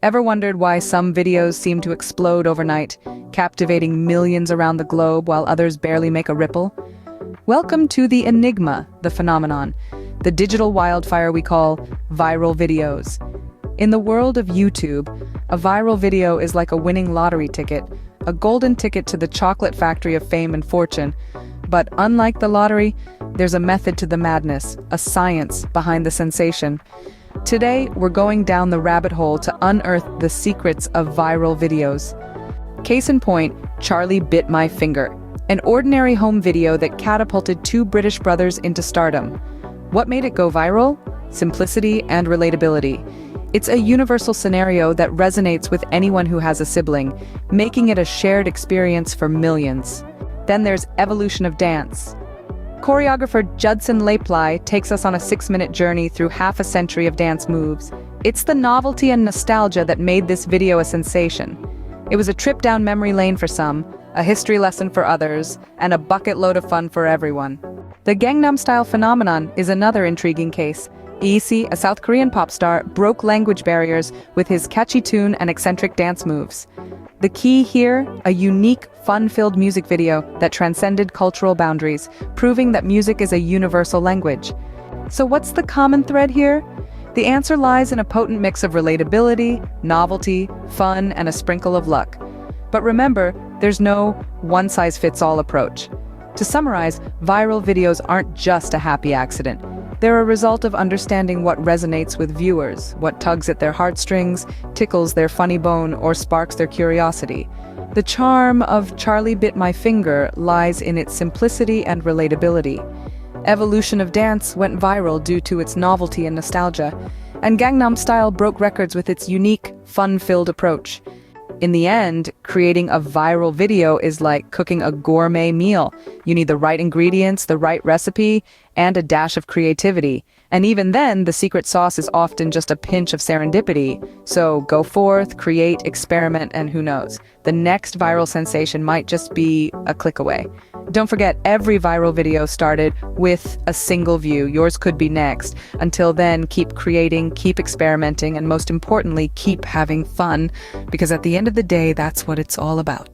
Ever wondered why some videos seem to explode overnight, captivating millions around the globe while others barely make a ripple? Welcome to the enigma, the phenomenon, the digital wildfire we call viral videos. In the world of YouTube, a viral video is like a winning lottery ticket, a golden ticket to the chocolate factory of fame and fortune. But unlike the lottery, there's a method to the madness, a science behind the sensation. Today, we're going down the rabbit hole to unearth the secrets of viral videos. Case in point, Charlie Bit My Finger, an ordinary home video that catapulted two British brothers into stardom. What made it go viral? Simplicity and relatability. It's a universal scenario that resonates with anyone who has a sibling, making it a shared experience for millions. Then there's evolution of dance. Choreographer Judson Laply takes us on a 6-minute journey through half a century of dance moves. It's the novelty and nostalgia that made this video a sensation. It was a trip down memory lane for some, a history lesson for others, and a bucket load of fun for everyone. The Gangnam Style phenomenon is another intriguing case. EC, a South Korean pop star, broke language barriers with his catchy tune and eccentric dance moves. The key here, a unique, fun-filled music video that transcended cultural boundaries, proving that music is a universal language. So what's the common thread here? The answer lies in a potent mix of relatability, novelty, fun, and a sprinkle of luck. But remember, there's no one-size-fits-all approach. To summarize, viral videos aren't just a happy accident. They're a result of understanding what resonates with viewers, what tugs at their heartstrings, tickles their funny bone, or sparks their curiosity. The charm of Charlie Bit My Finger lies in its simplicity and relatability. Evolution of Dance went viral due to its novelty and nostalgia, and Gangnam Style broke records with its unique, fun-filled approach. In the end, creating a viral video is like cooking a gourmet meal. You need the right ingredients, the right recipe, and a dash of creativity. And even then, the secret sauce is often just a pinch of serendipity. So go forth, create, experiment, and who knows? The next viral sensation might just be a click away. Don't forget, every viral video started with a single view. Yours could be next. Until then, keep creating, keep experimenting, and most importantly, keep having fun. Because at the end of the day, that's what it's all about.